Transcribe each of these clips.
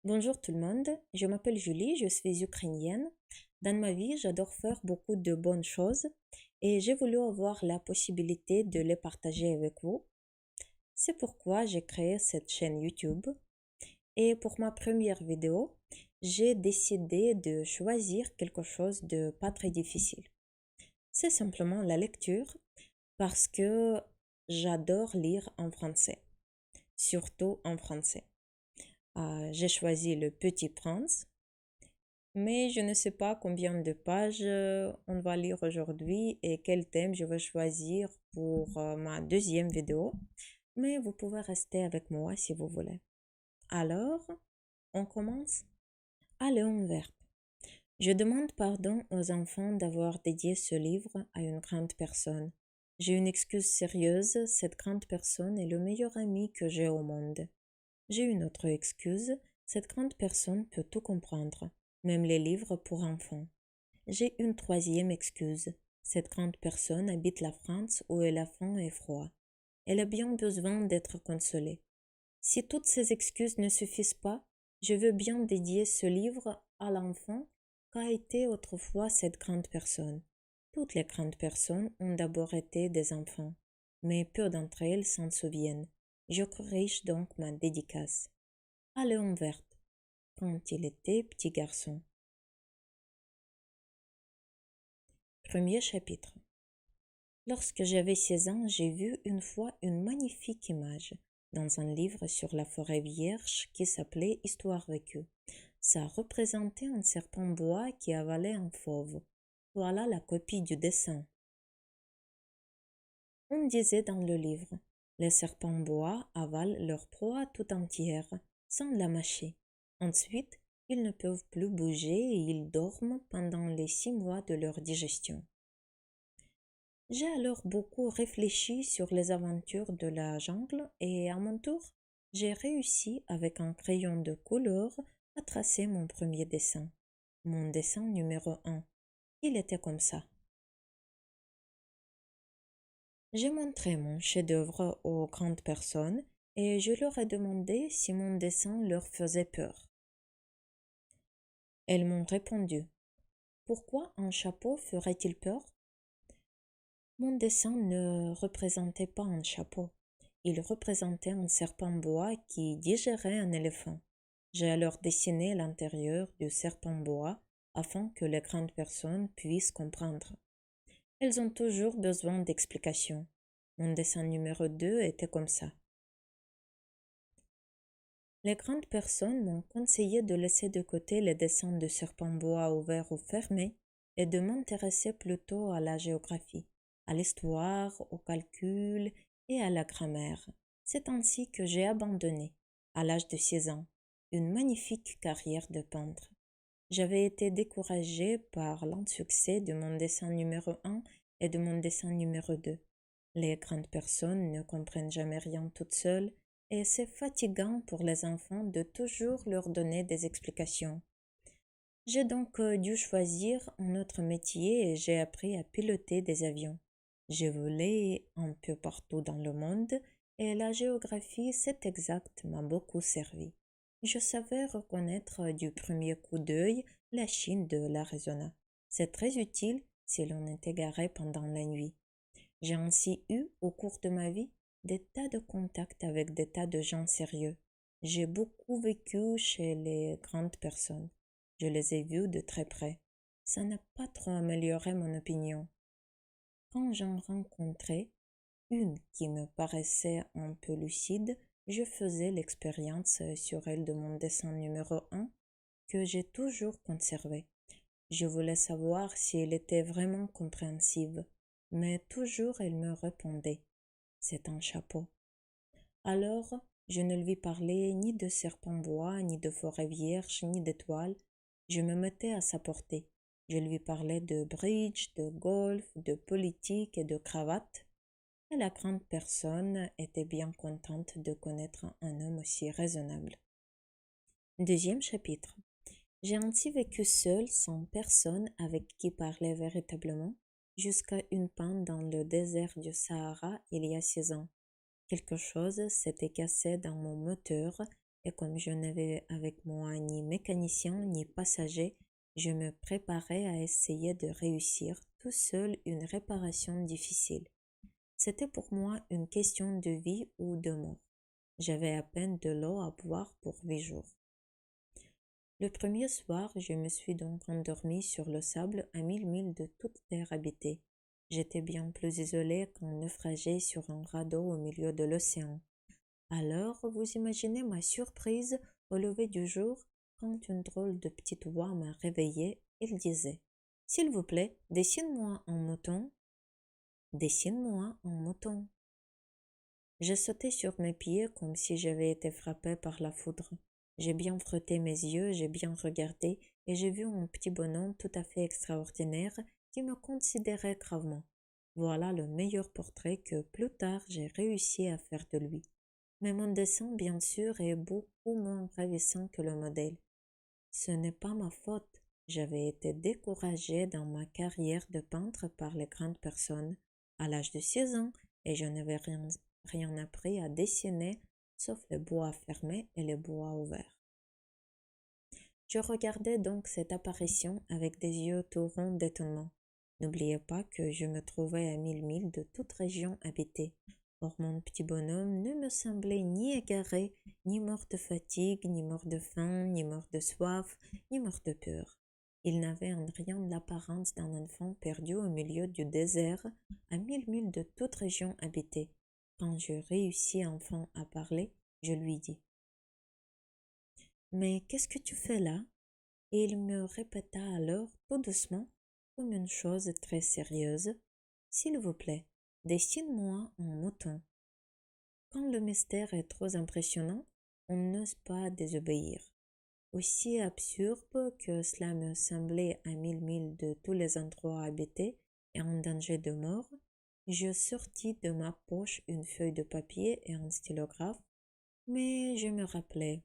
Bonjour tout le monde, je m'appelle Julie, je suis ukrainienne. Dans ma vie, j'adore faire beaucoup de bonnes choses et j'ai voulu avoir la possibilité de les partager avec vous. C'est pourquoi j'ai créé cette chaîne YouTube et pour ma première vidéo, j'ai décidé de choisir quelque chose de pas très difficile. C'est simplement la lecture parce que j'adore lire en français, surtout en français. J'ai choisi Le Petit Prince. Mais je ne sais pas combien de pages on va lire aujourd'hui et quel thème je vais choisir pour ma deuxième vidéo. Mais vous pouvez rester avec moi si vous voulez. Alors, on commence. Allez, on verbe. Je demande pardon aux enfants d'avoir dédié ce livre à une grande personne. J'ai une excuse sérieuse, cette grande personne est le meilleur ami que j'ai au monde. J'ai une autre excuse, cette grande personne peut tout comprendre, même les livres pour enfants. J'ai une troisième excuse, cette grande personne habite la France où il a faim et froid. Elle a bien besoin d'être consolée. Si toutes ces excuses ne suffisent pas, je veux bien dédier ce livre à l'enfant qu'a été autrefois cette grande personne. Toutes les grandes personnes ont d'abord été des enfants, mais peu d'entre elles s'en souviennent. Je corrige donc ma dédicace. À Léon Verte, quand il était petit garçon. Premier chapitre. Lorsque j'avais 16 ans, j'ai vu une fois une magnifique image dans un livre sur la forêt vierge qui s'appelait Histoire vécue. Ça représentait un serpent bois qui avalait un fauve. Voilà la copie du dessin. On disait dans le livre, les serpents bois avalent leur proie tout entière, sans la mâcher. Ensuite, ils ne peuvent plus bouger et ils dorment pendant les 6 mois de leur digestion. J'ai alors beaucoup réfléchi sur les aventures de la jungle et à mon tour, j'ai réussi avec un crayon de couleur à tracer mon premier dessin. Mon dessin numéro 1. Il était comme ça. J'ai montré mon chef-d'œuvre aux grandes personnes et je leur ai demandé si mon dessin leur faisait peur. Elles m'ont répondu. Pourquoi un chapeau ferait-il peur? Mon dessin ne représentait pas un chapeau. Il représentait un serpent bois qui digérait un éléphant. J'ai alors dessiné l'intérieur du serpent bois afin que les grandes personnes puissent comprendre. Elles ont toujours besoin d'explications. Mon dessin numéro 2 était comme ça. Les grandes personnes m'ont conseillé de laisser de côté les dessins de serpents bois ouverts ou fermés et de m'intéresser plutôt à la géographie, à l'histoire, au calcul et à la grammaire. C'est ainsi que j'ai abandonné, à l'âge de 6 ans, une magnifique carrière de peintre. J'avais été découragée par l'insuccès de mon dessin numéro 1 et de mon dessin numéro 2. Les grandes personnes ne comprennent jamais rien toutes seules et c'est fatigant pour les enfants de toujours leur donner des explications. J'ai donc dû choisir un autre métier et j'ai appris à piloter des avions. J'ai volé un peu partout dans le monde et la géographie, c'est exact, m'a beaucoup servi. Je savais reconnaître du premier coup d'œil la Chine de l'Arizona. C'est très utile si l'on est égaré pendant la nuit. J'ai ainsi eu, au cours de ma vie, des tas de contacts avec des tas de gens sérieux. J'ai beaucoup vécu chez les grandes personnes. Je les ai vus de très près. Ça n'a pas trop amélioré mon opinion. Quand j'en rencontrais une qui me paraissait un peu lucide, je faisais l'expérience sur elle de mon dessin numéro 1 que j'ai toujours conservé. Je voulais savoir si elle était vraiment compréhensive, mais toujours elle me répondait. C'est un chapeau. Alors, je ne lui parlais ni de serpent bois, ni de forêt vierge, ni d'étoiles. Je me mettais à sa portée. Je lui parlais de bridge, de golf, de politique et de cravate. Et la grande personne était bien contente de connaître un homme aussi raisonnable. Deuxième chapitre. J'ai ainsi vécu seul, sans personne avec qui parler véritablement, jusqu'à une panne dans le désert du Sahara il y a 6 ans. Quelque chose s'était cassé dans mon moteur et comme je n'avais avec moi ni mécanicien ni passager, je me préparais à essayer de réussir tout seul une réparation difficile. C'était pour moi une question de vie ou de mort. J'avais à peine de l'eau à boire pour 8 jours. Le premier soir, je me suis donc endormie sur le sable à 1000 milles de toute terre habitée. J'étais bien plus isolée qu'un naufragé sur un radeau au milieu de l'océan. Alors, vous imaginez ma surprise au lever du jour quand une drôle de petite voix m'a réveillée. Elle disait: S'il vous plaît, dessine-moi un mouton. Dessine-moi un mouton. J'ai sauté sur mes pieds comme si j'avais été frappée par la foudre. J'ai bien frotté mes yeux, j'ai bien regardé et j'ai vu un petit bonhomme tout à fait extraordinaire qui me considérait gravement. Voilà le meilleur portrait que plus tard j'ai réussi à faire de lui. Mais mon dessin, bien sûr, est beaucoup moins ravissant que le modèle. Ce n'est pas ma faute. J'avais été découragée dans ma carrière de peintre par les grandes personnes à l'âge de 6 ans et je n'avais rien appris à dessiner sauf les bois fermés et les bois ouverts. Je regardais donc cette apparition avec des yeux tout ronds d'étonnement. N'oubliez pas que je me trouvais à 1000 milles de toute région habitée. Or mon petit bonhomme ne me semblait ni égaré, ni mort de fatigue, ni mort de faim, ni mort de soif, ni mort de peur. Il n'avait en rien l'apparence d'un enfant perdu au milieu du désert, à 1000 milles de toute région habitée. Quand je réussis enfin à parler, je lui dis: Mais qu'est-ce que tu fais là? Et il me répéta alors tout doucement, comme une chose très sérieuse: S'il vous plaît, dessine-moi un mouton. Quand le mystère est trop impressionnant, on n'ose pas désobéir. Aussi absurde que cela me semblait à 1000 milles de tous les endroits habités et en danger de mort, je sortis de ma poche une feuille de papier et un stylographe, mais je me rappelais,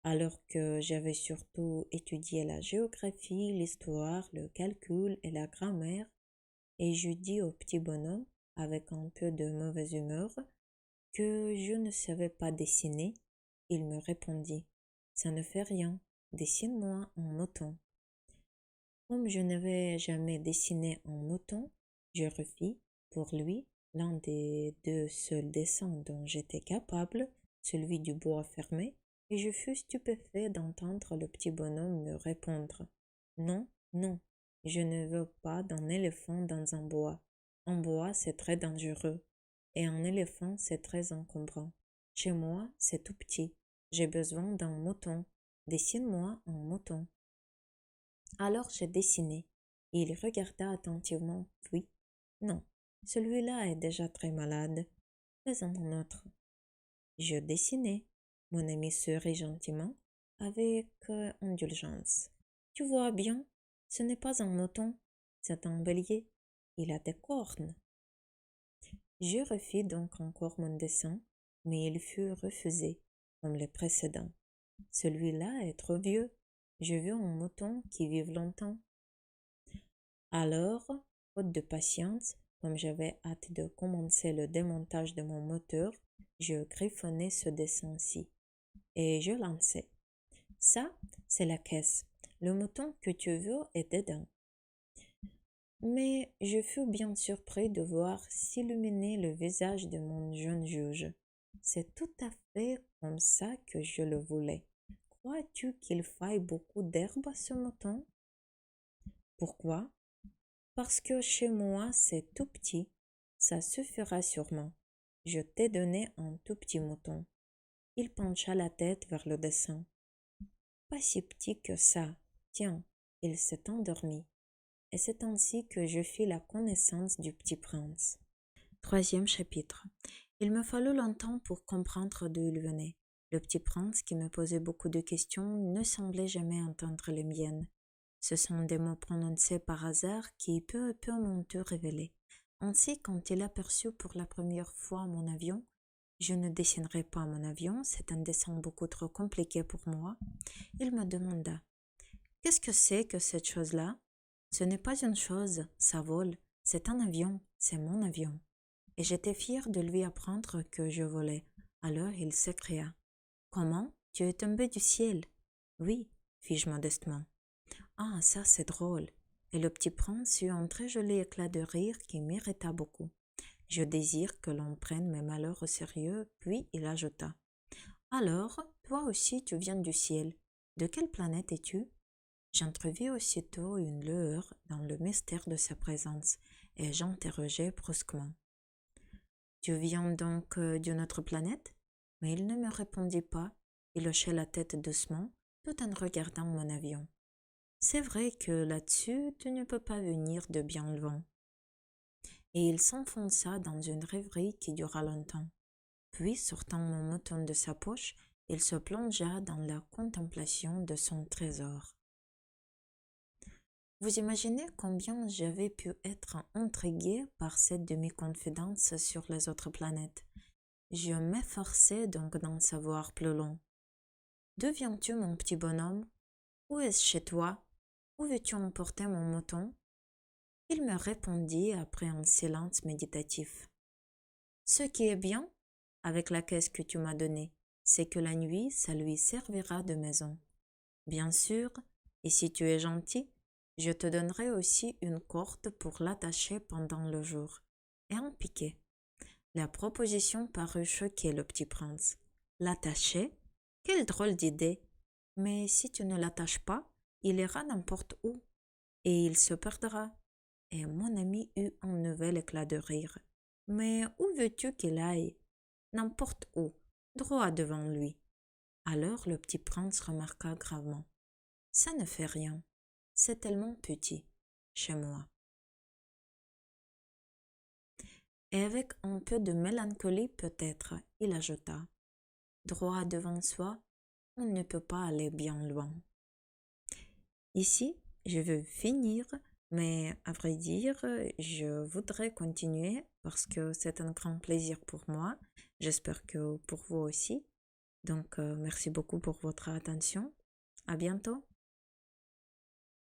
alors que j'avais surtout étudié la géographie, l'histoire, le calcul et la grammaire, et je dis au petit bonhomme, avec un peu de mauvaise humeur, que je ne savais pas dessiner. Il me répondit: Ça ne fait rien, dessine-moi un mouton. Comme je n'avais jamais dessiné un mouton, je refis, pour lui, l'un des 2 seuls dessins dont j'étais capable, celui du bois fermé, et je fus stupéfait d'entendre le petit bonhomme me répondre: Non, non, je ne veux pas d'un éléphant dans un bois. Un bois, c'est très dangereux, et un éléphant, c'est très encombrant. Chez moi, c'est tout petit. J'ai besoin d'un mouton. Dessine-moi un mouton. Alors j'ai dessiné. Il regarda attentivement, puis: Non, celui-là est déjà très malade. Fais un autre. Je dessinai. Mon ami sourit gentiment, avec indulgence. Tu vois bien, ce n'est pas un mouton, c'est un bélier. Il a des cornes. Je refis donc encore mon dessin, mais il fut refusé, comme les précédents. Celui-là est trop vieux. Je veux un mouton qui vive longtemps. Alors, faute de patience, comme j'avais hâte de commencer le démontage de mon moteur, je griffonnai ce dessin-ci et je lançai. Ça, c'est la caisse. Le mouton que tu veux est dedans. Mais je fus bien surpris de voir s'illuminer le visage de mon jeune juge. C'est tout à fait comme ça que je le voulais. Crois-tu qu'il faille beaucoup d'herbe à ce mouton? Pourquoi? Parce que chez moi c'est tout petit. Ça suffira sûrement. Je t'ai donné un tout petit mouton. Il pencha la tête vers le dessin. Pas si petit que ça. Tiens, il s'est endormi. Et c'est ainsi que je fis la connaissance du petit prince. Troisième chapitre. Il me fallut longtemps pour comprendre d'où il venait. Le petit prince, qui me posait beaucoup de questions, ne semblait jamais entendre les miennes. Ce sont des mots prononcés par hasard qui peu à peu m'ont tout révélé. Ainsi, quand il aperçut pour la première fois mon avion, je ne dessinerai pas mon avion, c'est un dessin beaucoup trop compliqué pour moi, il me demanda: Qu'est-ce que c'est que cette chose-là? Ce n'est pas une chose, ça vole, c'est un avion, c'est mon avion. Et j'étais fière de lui apprendre que je volais. Alors il s'écria: Comment? tu es tombé du ciel. Oui, fis-je modestement. Ah, ça c'est drôle. Et le petit prince eut un très joli éclat de rire qui m'irrita beaucoup. Je désire que l'on prenne mes malheurs au sérieux, puis il ajouta. Alors, toi aussi tu viens du ciel. De quelle planète es-tu? J'entrevis aussitôt une lueur dans le mystère de sa présence, et j'interrogeai brusquement. Tu viens donc d'une autre planète? Mais il ne me répondit pas. Il hochait la tête doucement, tout en regardant mon avion. C'est vrai que là-dessus, tu ne peux pas venir de bien loin. Et il s'enfonça dans une rêverie qui dura longtemps. Puis, sortant mon mouton de sa poche, il se plongea dans la contemplation de son trésor. Vous imaginez combien j'avais pu être intriguée par cette demi-confidence sur les autres planètes. Je m'efforçai donc d'en savoir plus long. D'où viens-tu, mon petit bonhomme? Où est-ce chez toi? Où veux-tu emporter mon mouton? Il me répondit après un silence méditatif. Ce qui est bien, avec la caisse que tu m'as donnée, c'est que la nuit, ça lui servira de maison. Bien sûr, et si tu es gentil, je te donnerai aussi une corde pour l'attacher pendant le jour, et un piquet. La proposition parut choquer le petit prince. L'attacher? Quelle drôle d'idée! Mais si tu ne l'attaches pas, il ira n'importe où, et il se perdra. Et mon ami eut un nouvel éclat de rire. Mais où veux-tu qu'il aille? N'importe où, droit devant lui. Alors le petit prince remarqua gravement. Ça ne fait rien. C'est tellement petit, chez moi. Et avec un peu de mélancolie peut-être, il ajouta. Droit devant soi, on ne peut pas aller bien loin. Ici, je veux finir, mais à vrai dire, je voudrais continuer parce que c'est un grand plaisir pour moi. J'espère que pour vous aussi. Donc, merci beaucoup pour votre attention. À bientôt.